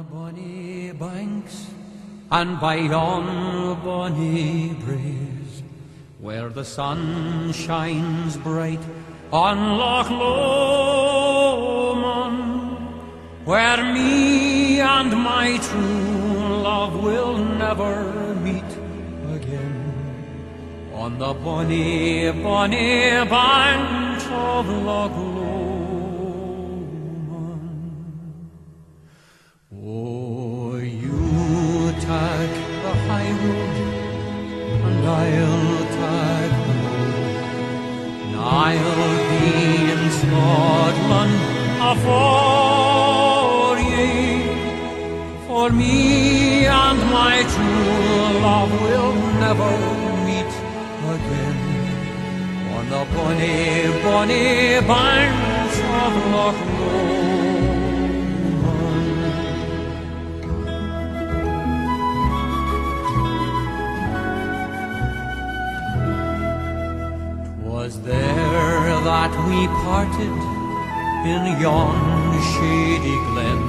the bonny banks and by yon bonny breeze, where the sun shines bright on Loch Lomond, where me and my true love will never meet again, on the bonny, bonny banks of Loch Lomond. Oh, you take the high road and I'll take the low, and I'll be in Scotland afore ye, for me and my true love will never meet again, on the bonny, bonny banks of Loch Lomond. 'Twas there that we parted in yon shady glen,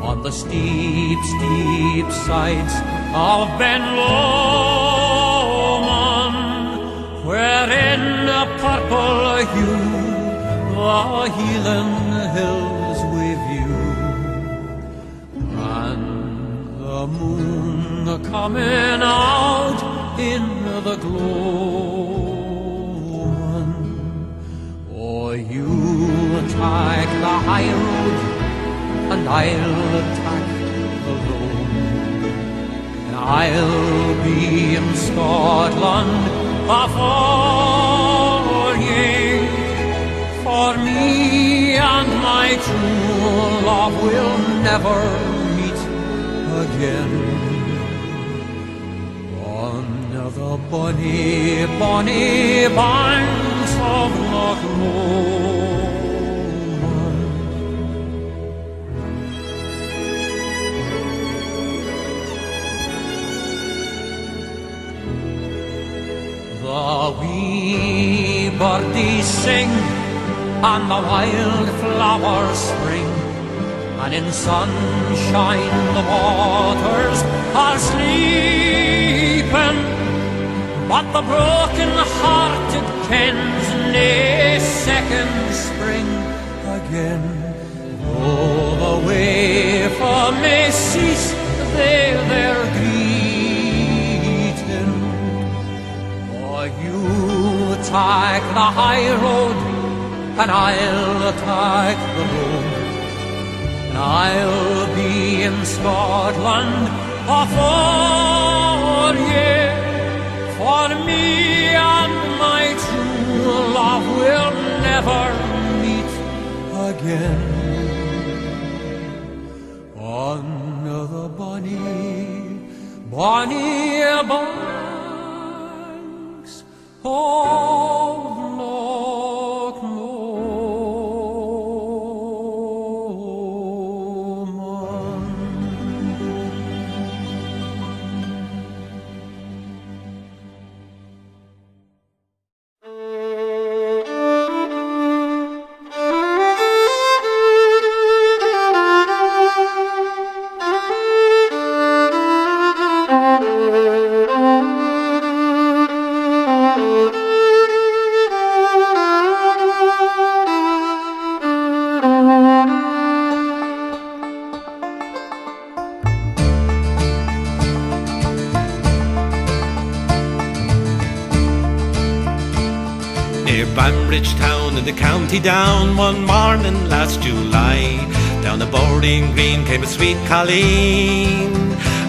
on the steep, steep sides of Ben Lomond, where in a purple hue the Healing hills we view, and the moon coming out in the glow. Oh, you take the high road and I'll take the low, and I'll be in Scotland afore ye, for me and my true love will never meet again, on the bonny, bonny banks of Loch Lomond. The wee birdies sing and the wildflowers spring, and in sunshine the waters are sleeping, but the broken-hearted kens nae second spring again. Though the wafer may cease their greeting, for you take the high road and I'll take the low, and I'll be in Scotland afore ye, for me and my true love will never meet again, on the bonny, bonny banks of Loch Lomond. Banbridge town in the county Down, one morning last July, down the bowling green came a sweet Colleen,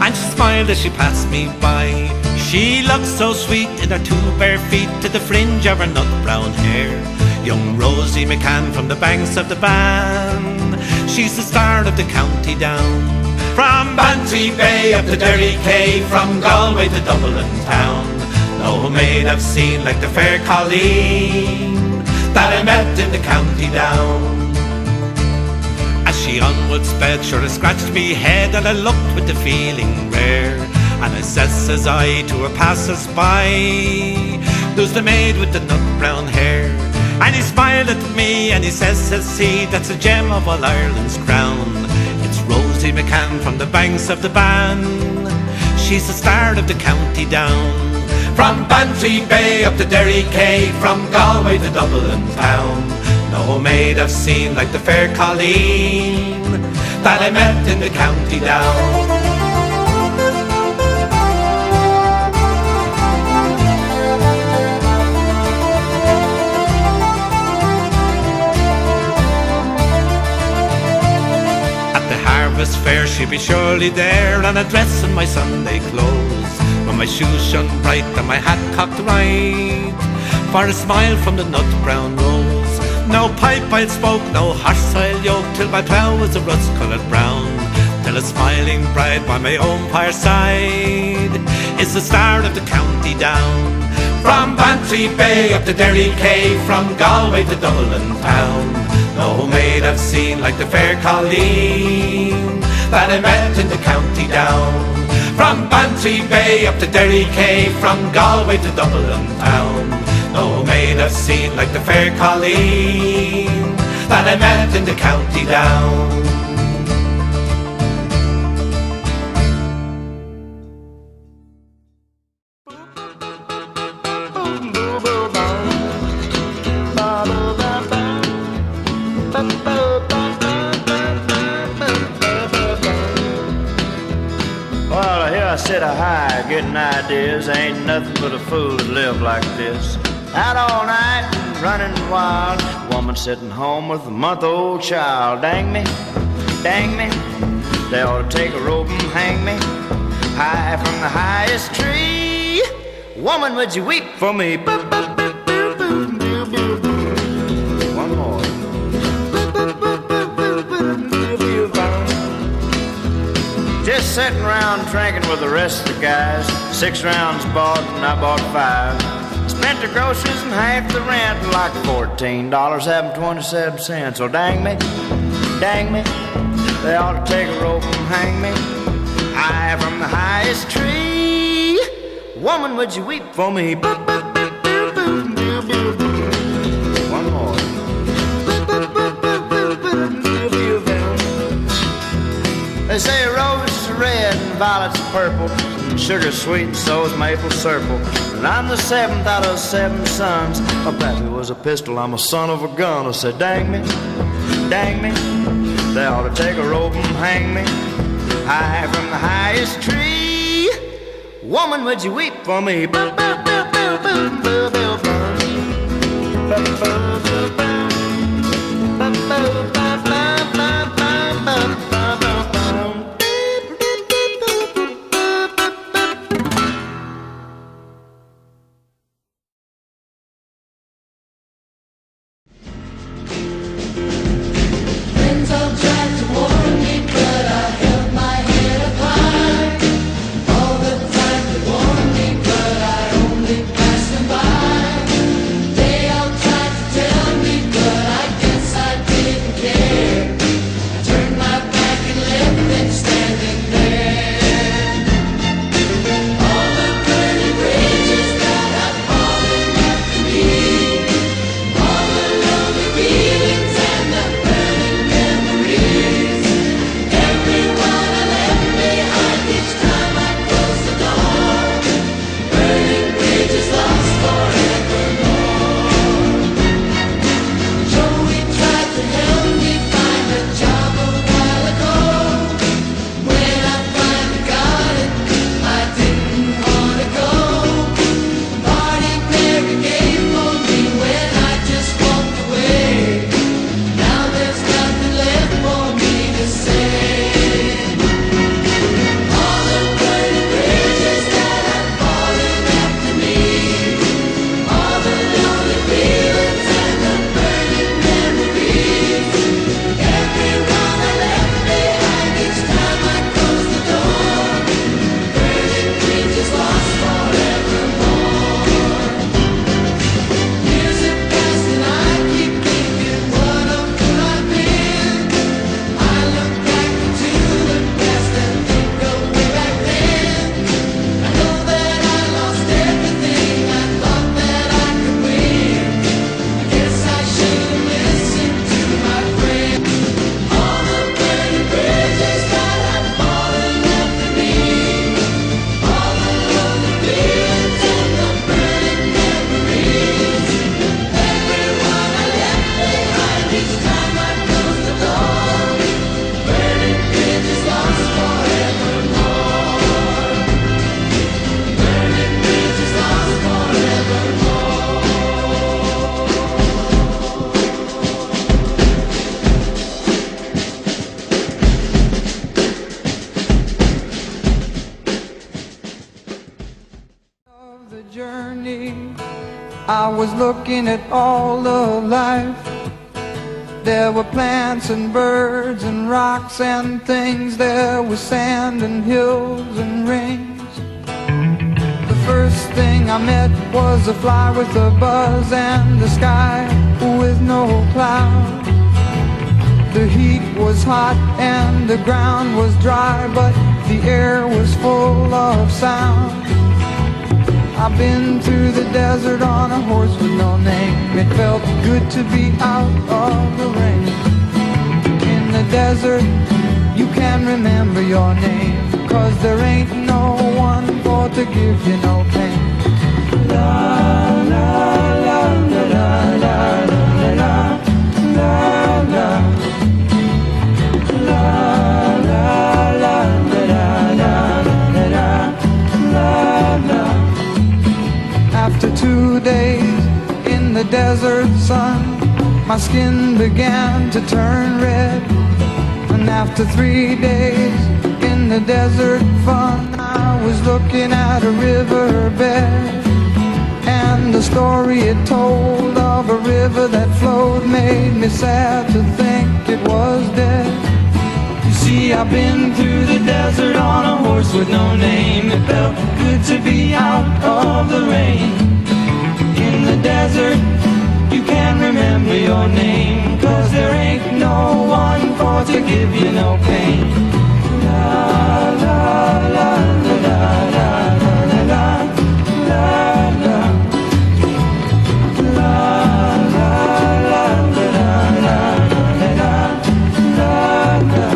and she smiled as she passed me by. She looked so sweet in her two bare feet, to the fringe of her nut brown hair. Young Rosie McCann from the banks of the Bann, she's the star of the county Down. From Bantry Bay up to Derry Quay, from Galway to Dublin town, no maid I've seen like the fair Colleen that I met in the county Down. As she onward sped, sure it scratched me head, and I looked with the feeling rare, and I says I to her passers-by, "Who's the maid with the nut brown hair?" And he smiled at me and he says he, "That's a gem of all Ireland's crown. It's Rose Susie McCann from the banks of the Bann. She's the star of the county down. From Bantry Bay up to Derry Quay, from Galway to Dublin town. No maid I've seen like the fair Colleen that I met in the county down. Harvest fair, she'll be surely there, and a dress in my Sunday clothes, with my shoes shone bright and my hat cocked right, for a smile from the nut brown rose. No pipe I'd smoke, no horse I'll yoke, till my plough was a rust-coloured brown, till a smiling bride by my own fireside is the star of the county down. From Bantry Bay up to Derry Quay, from Galway to Dublin town. No maid I've seen like the fair Colleen that I met in the county down. From Bantry Bay up to Derry Quay, from Galway to Dublin town. No maid I've seen like the fair Colleen that I met in the county down. I sit a high, getting ideas. Ain't nothing but a fool to live like this. Out all night, running wild. Woman sitting home with a month-old child. Dang me, they ought to take a rope and hang me high from the highest tree. Woman, would you weep for me? One more. Just sitting around drinking with the rest of the guys. 6 rounds bought and I bought 5. Spent the groceries and half the rent, like $14 having 27 cents. So dang me, they ought to take a rope and hang me high from the highest tree. Woman, would you weep for me? One more. They say roses are red and violets are purple, and sugar's sweet and so is maple syrup. And I'm the 7th out of 7 sons. My pappy was a pistol, I'm a son of a gun. I said, dang me, they ought to take a rope and hang me high from the highest tree. Woman, would you weep for me? They all tried to tell I was looking at all of life. There were plants and birds and rocks and things. There was sand and hills and rains. The first thing I met was a fly with a buzz and the sky with no cloud. The heat was hot and the ground was dry, but the air was full of sound. I've been through the desert on a horse with no name. It felt good to be out of the rain. In the desert, you can remember your name, 'cause there ain't no one for to give you no pain. La la la la la la la la la la la la la la la la. After 2 days in the desert sun, my skin began to turn red. And after 3 days in the desert fun, I was looking at a riverbed. And the story it told of a river that flowed made me sad to think it was dead. You see, I've been through the desert on a horse with no name. It felt good to be out of the rain. In the desert, you can't remember your name, 'cause there ain't no one for to give you no pain. La la la la la la la la la la la la la la.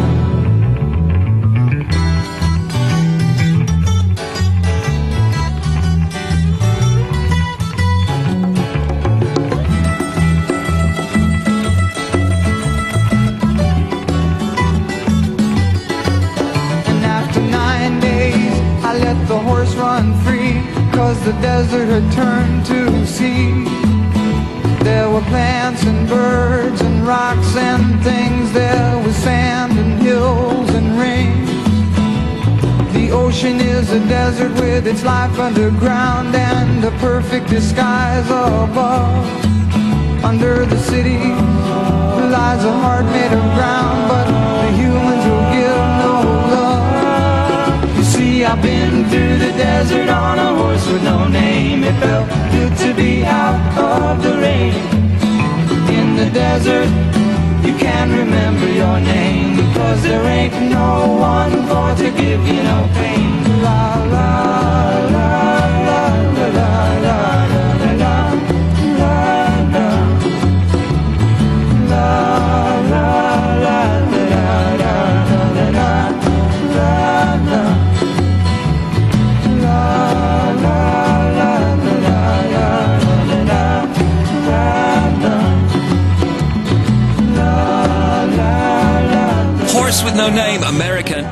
The horse run free, 'cause the desert had turned to sea. There were plants and birds and rocks and things. There was sand and hills and rain. The ocean is a desert with its life underground and a perfect disguise above. Under the city lies a heart made of ground, but the humans will give no love. I've been through the desert on a horse with no name. It felt good to be out of the rain. In the desert, you can't remember your name, 'cause there ain't no one for to give you no pain. La la la la la la la la la la la la la la la la la. Horse with no name, American.